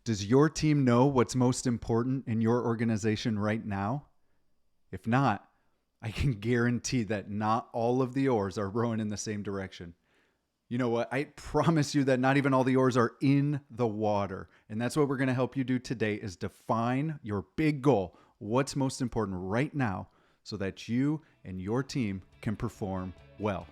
Does your team know what's most important in your organization right now? If not, I can guarantee that not all of the oars are rowing in the same direction. You know what? I promise you that not even all the oars are in the water. And that's what we're going to help you do today is define your big goal. What's most important right now so that you and your team can perform well.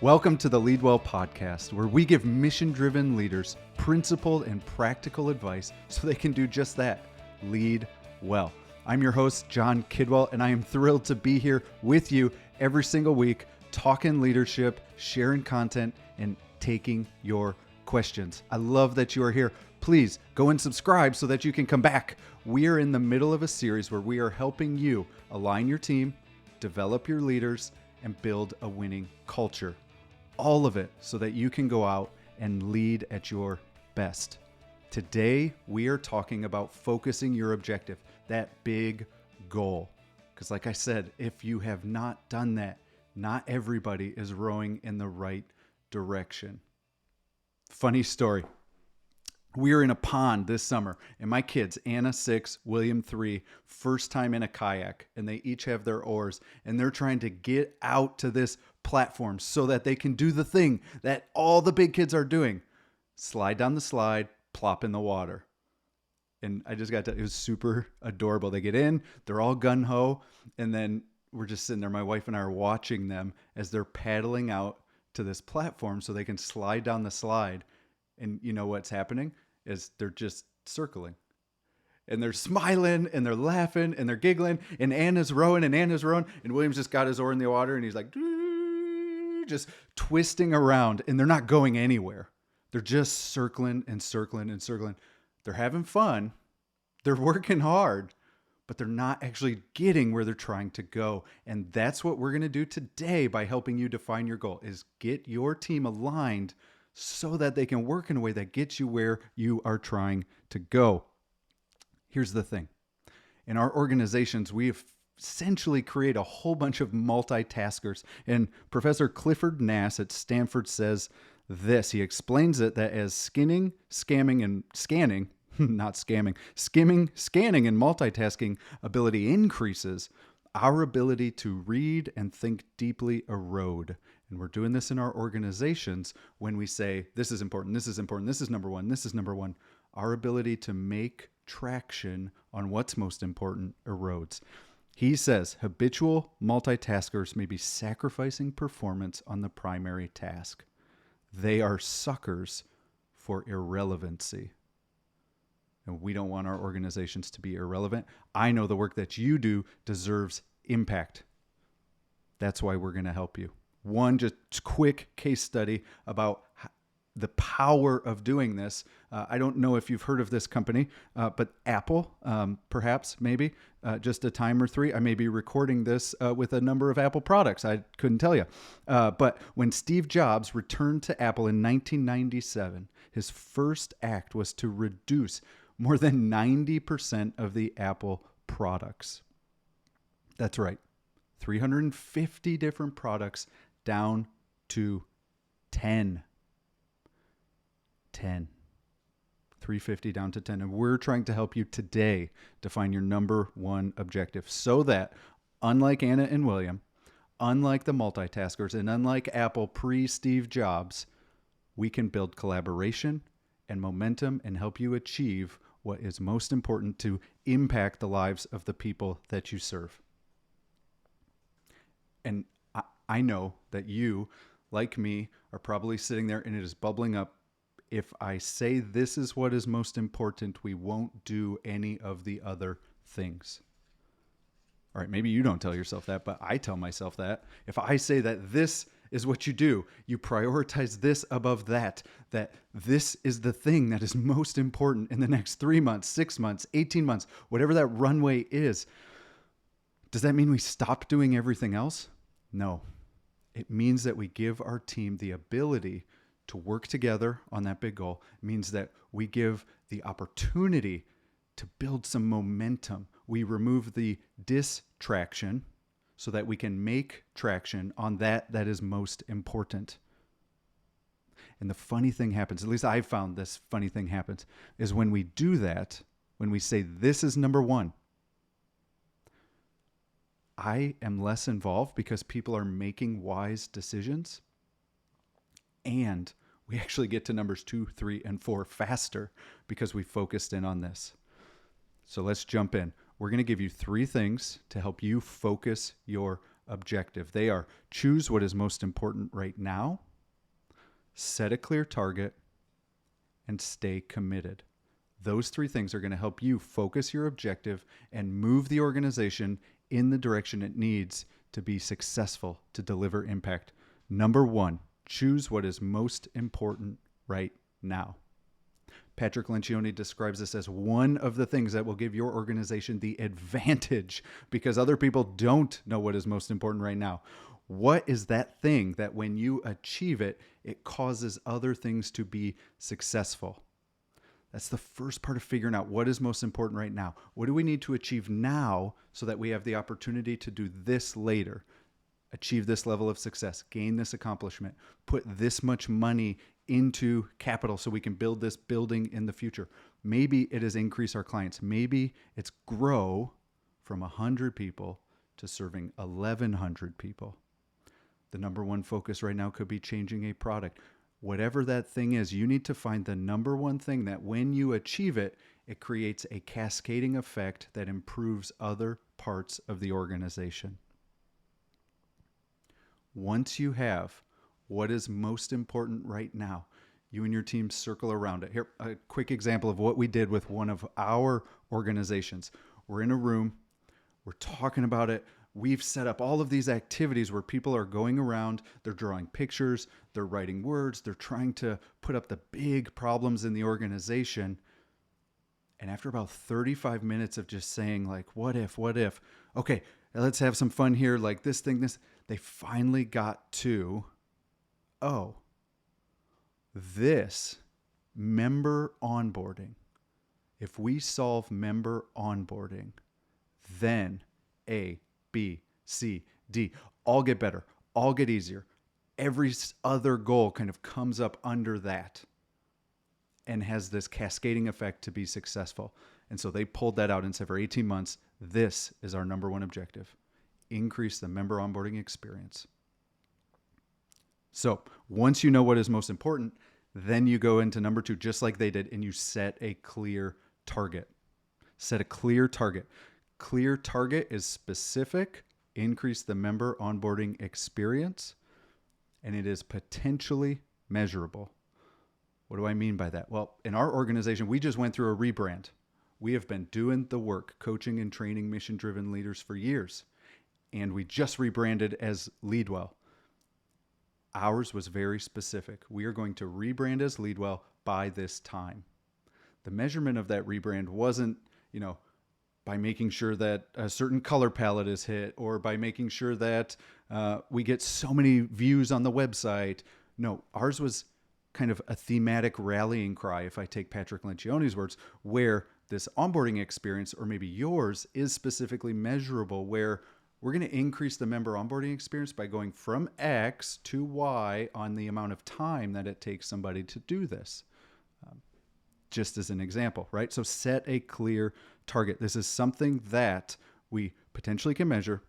Welcome to the Lead Well podcast, where we give mission-driven leaders principled and practical advice so they can do just that, lead well. I'm your host, John Kidwell, and I am thrilled to be here with you every single week, talking leadership, sharing content, and taking your questions. I love that you are here. Please go and subscribe so that you can come back. We are in the middle of a series where we are helping you align your team, develop your leaders, and build a winning culture. All of it so that you can go out and lead at your best. Today, we are talking about focusing your objective, that big goal. Because like I said, if you have not done that, not everybody is rowing in the right direction. Funny story. We were in a pond this summer, and my kids, Anna 6, William 3, first time in a kayak, and they each have their oars, and they're trying to get out to this platform so that they can do the thing that all the big kids are doing. Slide down the slide, plop in the water. And I just got to, it was super adorable. They get in, they're all gung-ho, and then we're just sitting there. My wife and I are watching them as they're paddling out to this platform so they can slide down the slide. And you know what's happening is they're just circling. And they're smiling and they're laughing and they're giggling. And Anna's rowing and William's just got his oar in the water and he's like, just twisting around. And they're not going anywhere. They're just circling and circling and circling. They're having fun. They're working hard. But they're not actually getting where they're trying to go. And that's what we're going to do today by helping you define your goal, is get your team aligned so that they can work in a way that gets you where you are trying to go. Here's the thing. In our organizations, we have essentially created a whole bunch of multitaskers. And Professor Clifford Nass at Stanford says this. He explains it that as skimming, and multitasking ability increases, our ability to read and think deeply erode. And we're doing this in our organizations when we say, this is important, this is important, this is number one, this is number one. Our ability to make traction on what's most important erodes. He says habitual multitaskers may be sacrificing performance on the primary task. They are suckers for irrelevancy. And we don't want our organizations to be irrelevant. I know the work that you do deserves impact. That's why we're going to help you. One just quick case study about the power of doing this. I don't know if you've heard of this company, but Apple, perhaps, maybe, just a time or three. I may be recording this with a number of Apple products. I couldn't tell you. But when Steve Jobs returned to Apple in 1997, his first act was to reduce more than 90% of the Apple products. That's right. 350 different products down to 10. 350 down to 10. And we're trying to help you today define your number one objective so that, unlike Anna and William, unlike the multitaskers, and unlike Apple pre-Steve Jobs, we can build collaboration and momentum and help you achieve what is most important to impact the lives of the people that you serve. And I know that you, like me, are probably sitting there and it is bubbling up. If I say this is what is most important, we won't do any of the other things. All right, maybe you don't tell yourself that, but I tell myself that. If I say that this is what you do, you prioritize this above that this is the thing that is most important in the next 3 months, 6 months, 18 months, whatever that runway is. Does that mean we stop doing everything else? No. It means that we give our team the ability to work together on that big goal. It means that we give the opportunity to build some momentum we remove the distraction so that we can make traction on that is most important. And the funny thing happens, at least I've found this funny thing happens, is when we do that, when we say this is number one, I am less involved because people are making wise decisions, and we actually get to numbers 2, 3, and 4 faster because we focused in on this. So let's jump in. We're going to give you 3 things to help you focus your objective. They are: choose what is most important right now, set a clear target, and stay committed. Those 3 things are going to help you focus your objective and move the organization in the direction it needs to be successful, to deliver impact. Number 1, choose what is most important right now. Patrick Lencioni describes this as one of the things that will give your organization the advantage because other people don't know what is most important right now. What is that thing that when you achieve it, it causes other things to be successful? That's the first part of figuring out what is most important right now. What do we need to achieve now so that we have the opportunity to do this later? Achieve this level of success, gain this accomplishment, put this much money into capital so we can build this building in the future. Maybe it is increase our clients. Maybe it's grow from 100 people to serving 1,100 people. The number 1 focus right now could be changing a product. Whatever that thing is, you need to find the number 1 thing that when you achieve it, it creates a cascading effect that improves other parts of the organization. Once you have what is most important right now, you and your team circle around it. Here, a quick example of what we did with one of our organizations. We're in a room, we're talking about it. We've set up all of these activities where people are going around, they're drawing pictures, they're writing words, they're trying to put up the big problems in the organization. And after about 35 minutes of just saying like, what if, okay, let's have some fun here, like this, they finally got to, this member onboarding. If we solve member onboarding, then A, B, C, D, all get better, all get easier. Every other goal kind of comes up under that and has this cascading effect to be successful. And so they pulled that out and said for 18 months, this is our number 1 objective: increase the member onboarding experience. So once you know what is most important, then you go into number 2, just like they did, and you set a clear target. Set a clear target. Clear target is specific, increase the member onboarding experience, and it is potentially measurable. What do I mean by that? Well, in our organization, we just went through a rebrand. We have been doing the work, coaching and training mission-driven leaders for years, and we just rebranded as Leadwell. Ours was very specific. We are going to rebrand as Leadwell by this time. The measurement of that rebrand wasn't, by making sure that a certain color palette is hit or by making sure that we get so many views on the website. No, ours was kind of a thematic rallying cry, if I take Patrick Lencioni's words, where this onboarding experience, or maybe yours, is specifically measurable, where we're going to increase the member onboarding experience by going from X to Y on the amount of time that it takes somebody to do this. Just as an example, right? So set a clear target. This is something that we potentially can measure,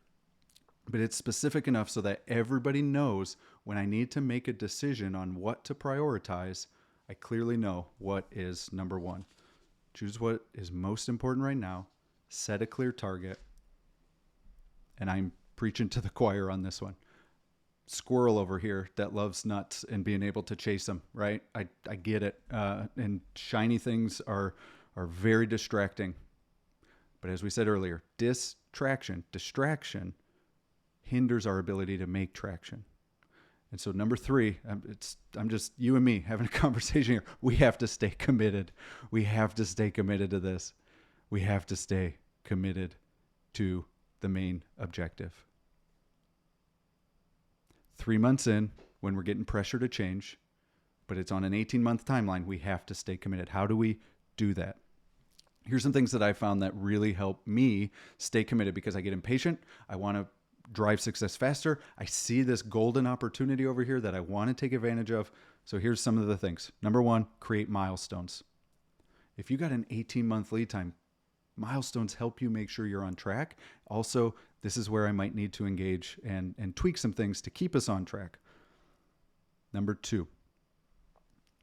but it's specific enough so that everybody knows when I need to make a decision on what to prioritize, I clearly know what is number 1. Choose what is most important right now, set a clear target, and I'm preaching to the choir on this one. Squirrel over here that loves nuts and being able to chase them, right? I get it. And shiny things are very distracting. But as we said earlier, distraction hinders our ability to make traction. And so number 3, I'm just you and me having a conversation here. We have to stay committed. We have to stay committed to this. We have to stay committed to the main objective. 3 months in, when we're getting pressure to change, but it's on an 18-month timeline, we have to stay committed. How do we do that? Here's some things that I found that really help me stay committed because I get impatient. I want to drive success faster. I see this golden opportunity over here that I want to take advantage of. So here's some of the things. Number one, create milestones. If you got an 18-month lead time, milestones help you make sure you're on track. Also, this is where I might need to engage and tweak some things to keep us on track. Number two,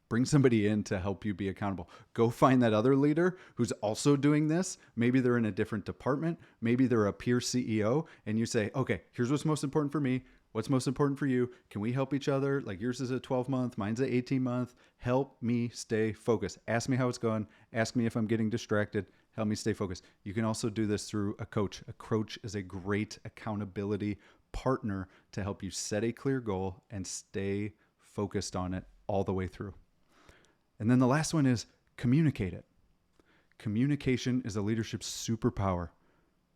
bring somebody in to help you be accountable. Go find that other leader who's also doing this. Maybe they're in a different department. Maybe they're a peer CEO. And you say, okay, here's what's most important for me. What's most important for you? Can we help each other? Like yours is a 12-month, mine's an 18-month. Help me stay focused. Ask me how it's going. Ask me if I'm getting distracted. Help me stay focused. You can also do this through a coach. A coach is a great accountability partner to help you set a clear goal and stay focused on it all the way through. And then the last one is communicate it. Communication is a leadership superpower.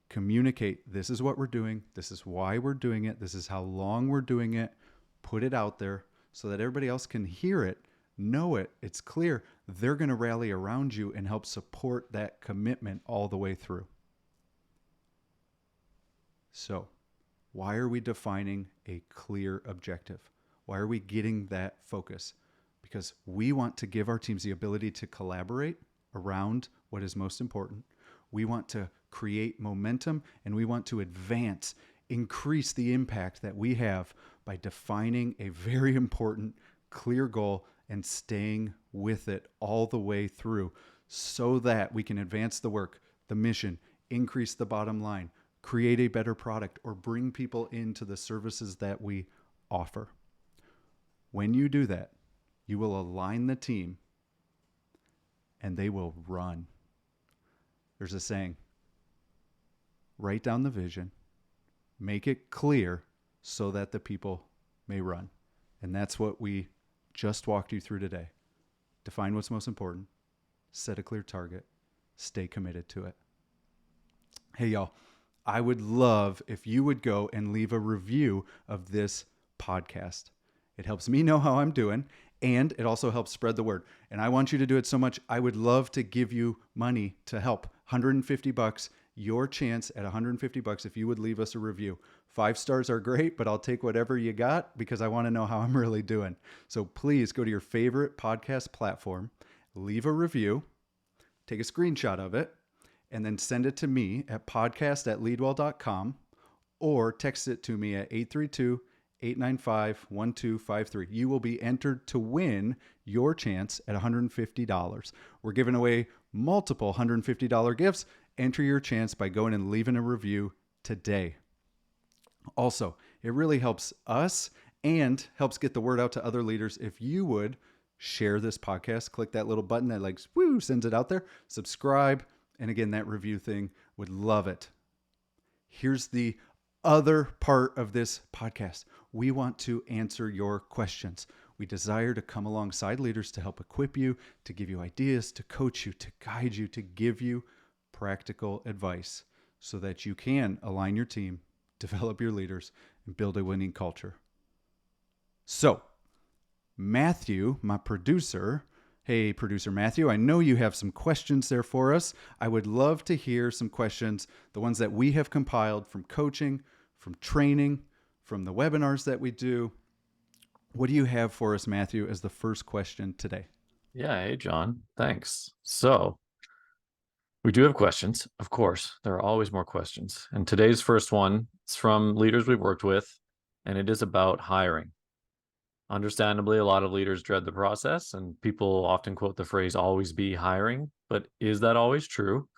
Communicate. This is what we're doing. This is why we're doing it. This is how long we're doing it. Put it out there so that everybody else can hear it, know it. It's clear. They're going to rally around you and help support that commitment all the way through. So, why are we defining a clear objective? Why are we getting that focus? Because we want to give our teams the ability to collaborate around what is most important. We want to create momentum and we want to advance, increase the impact that we have by defining a very important, clear goal and staying with it all the way through so that we can advance the work, the mission, increase the bottom line, create a better product, or bring people into the services that we offer. When you do that, you will align the team and they will run. There's a saying, write down the vision, make it clear so that the people may run. And that's what we just walked you through today. Define what's most important, set a clear target, stay committed to it. Hey, y'all, I would love if you would go and leave a review of this podcast. It helps me know how I'm doing, and it also helps spread the word. And I want you to do it so much. I would love to give you money to help. $150, your chance at $150 if you would leave us a review. 5 stars are great, but I'll take whatever you got because I want to know how I'm really doing. So please go to your favorite podcast platform, leave a review, take a screenshot of it, and then send it to me at podcast@leadwell.com or text it to me at 832-895-1253. You will be entered to win your chance at $150. We're giving away multiple $150 gifts. Enter your chance by going and leaving a review today. Also, it really helps us and helps get the word out to other leaders if you would share this podcast. Click that little button that sends it out there. Subscribe. And again, that review thing, would love it. Here's the other part of this podcast. We want to answer your questions. We desire to come alongside leaders to help equip you, to give you ideas, to coach you, to guide you, to give you practical advice so that you can align your team, develop your leaders, and build a winning culture. So, Matthew, my producer, hey, producer Matthew, I know you have some questions there for us. I would love to hear some questions, the ones that we have compiled from coaching, from training, from the webinars that we do. What do you have for us, Matthew, as the first question today? Yeah. Hey, John. Thanks. So we do have questions. Of course, there are always more questions. And today's first one is from leaders we've worked with, and it is about hiring. Understandably, a lot of leaders dread the process, and people often quote the phrase, always be hiring. But is that always true?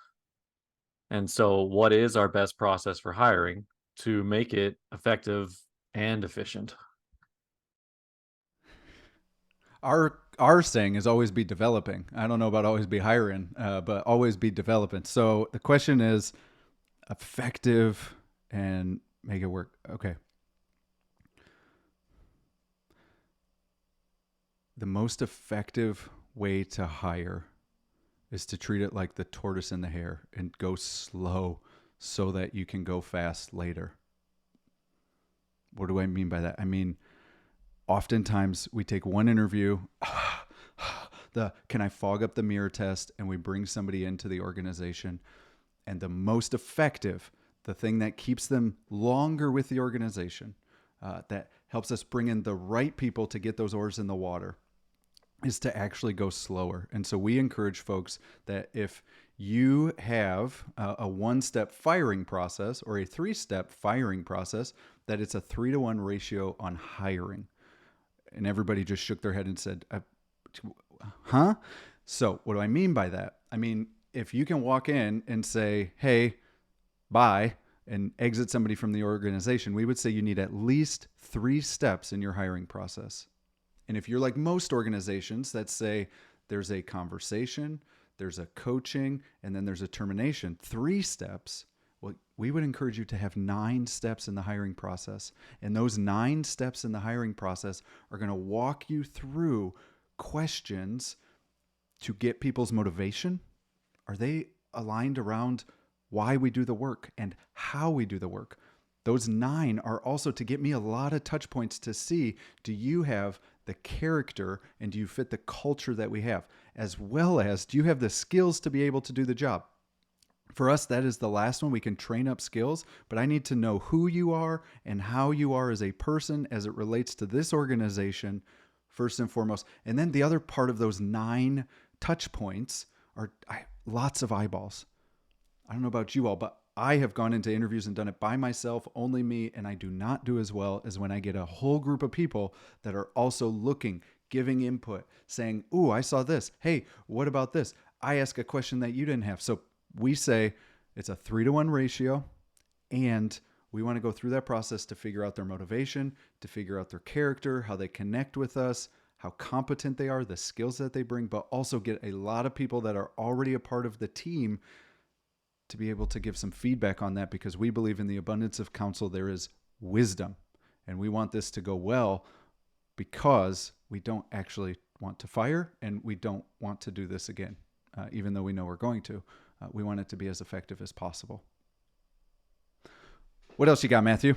And so what is our best process for hiring to make it effective and efficient? Our saying is always be developing. I don't know about always be hiring, but always be developing. So the question is effective and make it work. Okay. The most effective way to hire is to treat it like the tortoise and the hare and go slow so that you can go fast later. What do I mean by that? I mean, oftentimes we take one interview, the can I fog up the mirror test, and we bring somebody into the organization. And the most effective, the thing that keeps them longer with the organization, that helps us bring in the right people to get those oars in the water, is to actually go slower. And so we encourage folks that if you have a one-step firing process or a three-step firing process, that it's a 3-to-1 ratio on hiring. And everybody just shook their head and said, huh? So what do I mean by that? I mean, if you can walk in and say, hey, bye, and exit somebody from the organization, we would say you need at least 3 steps in your hiring process. And if you're like most organizations that say there's a conversation, there's a coaching, and then there's a termination, 3 steps, well, we would encourage you to have 9 steps in the hiring process. And those 9 steps in the hiring process are going to walk you through questions to get people's motivation. Are they aligned around why we do the work and how we do the work? Those 9 are also to get me a lot of touch points to see, do you have the character and do you fit the culture that we have? As well as, do you have the skills to be able to do the job? For us, that is the last one. We can train up skills, but I need to know who you are and how you are as a person as it relates to this organization, first and foremost. And then the other part of those 9 touch points are lots of eyeballs. I don't know about you all, but I have gone into interviews and done it by myself, only me, and I do not do as well as when I get a whole group of people that are also looking, giving input, saying, ooh, I saw this. Hey, what about this? I ask a question that you didn't have. So we say it's a 3-to-1 ratio, and we want to go through that process to figure out their motivation, to figure out their character, how they connect with us, how competent they are, the skills that they bring, but also get a lot of people that are already a part of the team to be able to give some feedback on that, because we believe in the abundance of counsel there is wisdom. And we want this to go well because we don't actually want to fire, and we don't want to do this again, even though we know we're going to. We want it to be as effective as possible. What else you got, Matthew?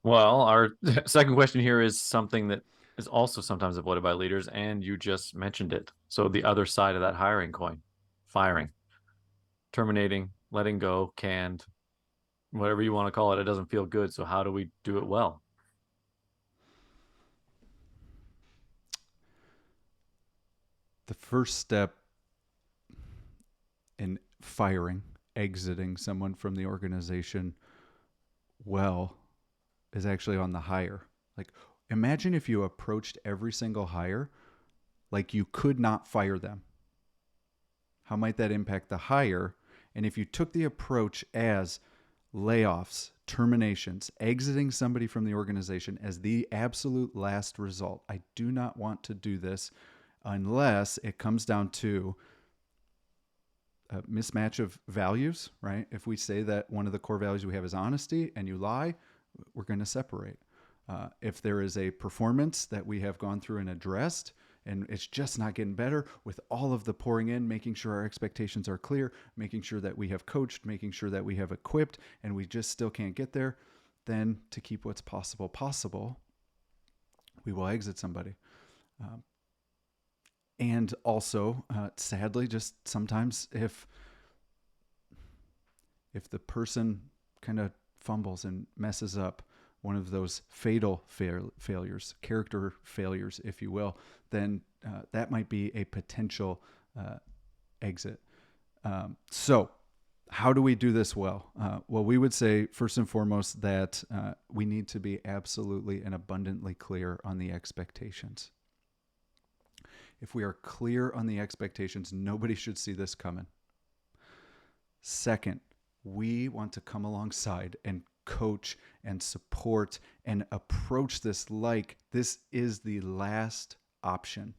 Well, our second question here is something that is also sometimes avoided by leaders, and you just mentioned it. So the other side of that hiring coin, firing, terminating, letting go, canned, whatever you want to call it, it doesn't feel good. So how do we do it well? The first step in firing, exiting someone from the organization well, is actually on the hire. Like, imagine if you approached every single hire like you could not fire them. How might that impact the hire? And if you took the approach as layoffs, terminations, exiting somebody from the organization as the absolute last result, I do not want to do this unless it comes down to a mismatch of values, right? If we say that one of the core values we have is honesty and you lie, we're going to separate. If there is a performance that we have gone through and addressed, and it's just not getting better with all of the pouring in, making sure our expectations are clear, making sure that we have coached, making sure that we have equipped, and we just still can't get there, then to keep what's possible, we will exit somebody. And also, sadly, just sometimes if the person kind of fumbles and messes up one of those fatal failures, character failures, if you will, then that might be a potential exit. So how do we do this well? Well, we would say first and foremost that we need to be absolutely and abundantly clear on the expectations. If we are clear on the expectations, nobody should see this coming. Second, we want to come alongside and coach and support and approach this like this is the last option.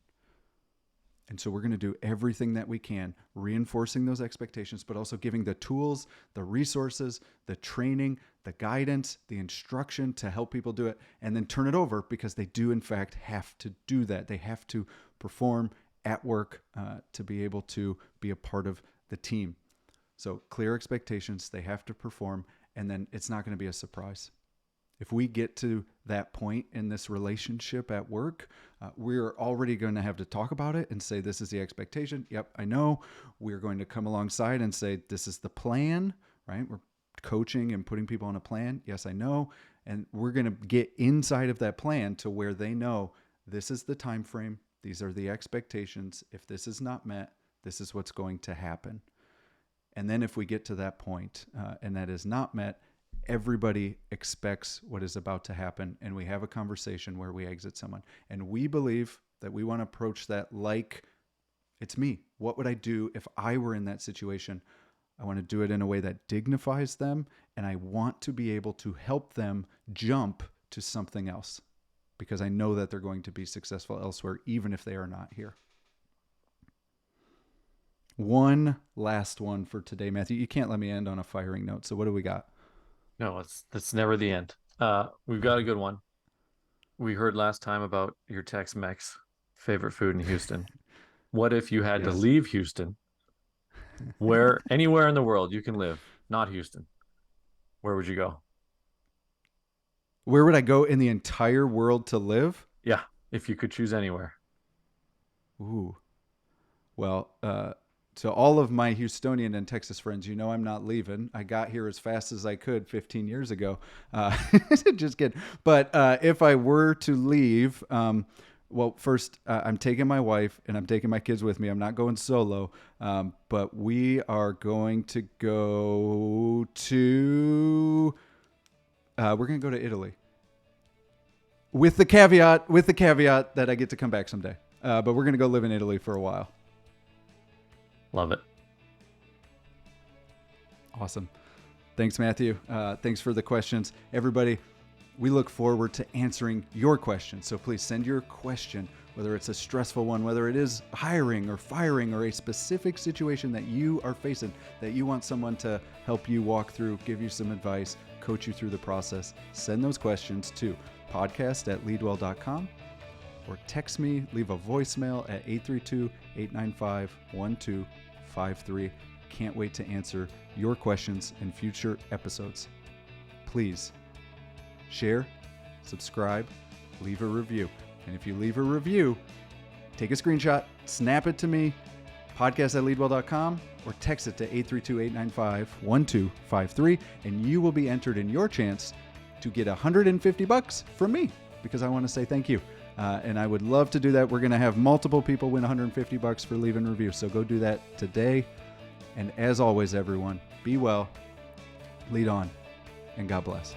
And so we're going to do everything that we can, reinforcing those expectations, but also giving the tools, the resources, the training, the guidance, the instruction to help people do it, and then turn it over, because they do in fact have to do that. They have to perform at work to be able to be a part of the team. So clear expectations, they have to perform, and then it's not going to be a surprise. If we get to that point in this relationship at work, we're already going to have to talk about it and say, this is the expectation. Yep, I know. We're going to come alongside and say, this is the plan, right? We're coaching and putting people on a plan. Yes, I know. And we're going to get inside of that plan to where they know this is the time frame. These are the expectations. If this is not met, this is what's going to happen. And then if we get to that point and that is not met, everybody expects what is about to happen, and we have a conversation where we exit someone. And we believe that we want to approach that like it's me. What would I do if I were in that situation? I want to do it in a way that dignifies them, and I want to be able to help them jump to something else because I know that they're going to be successful elsewhere, even if they are not here. One last one for today, Matthew. You can't let me end on a firing note. So what do we got? No, that's never the end. We've got a good one. We heard last time about your Tex-Mex favorite food in Houston. What if you had to leave Houston? Anywhere in the world you can live, not Houston. Where would you go? Where would I go in the entire world to live? Yeah, if you could choose anywhere. Ooh. Well, so all of my Houstonian and Texas friends, you know I'm not leaving. I got here as fast as I could 15 years ago. Just kidding. But if I were to leave, well, first, I'm taking my wife and I'm taking my kids with me. I'm not going solo, but we are going to go to... we're going to go to Italy. With the caveat that I get to come back someday. But we're going to go live in Italy for a while. Love it. Awesome. Thanks, Matthew. Thanks for the questions. Everybody, we look forward to answering your questions. So please send your question, whether it's a stressful one, whether it is hiring or firing or a specific situation that you are facing, that you want someone to help you walk through, give you some advice, coach you through the process. Send those questions to podcast@leadwell.com. or text me, leave a voicemail at 832-895-1253. Can't wait to answer your questions in future episodes. Please share, subscribe, leave a review. And if you leave a review, take a screenshot, snap it to me, podcast@leadwell.com, or text it to 832-895-1253, and you will be entered in your chance to get $150 from me because I want to say thank you. And I would love to do that. We're going to have multiple people win $150 for leaving a review. So go do that today. And as always, everyone, be well, lead on, and God bless.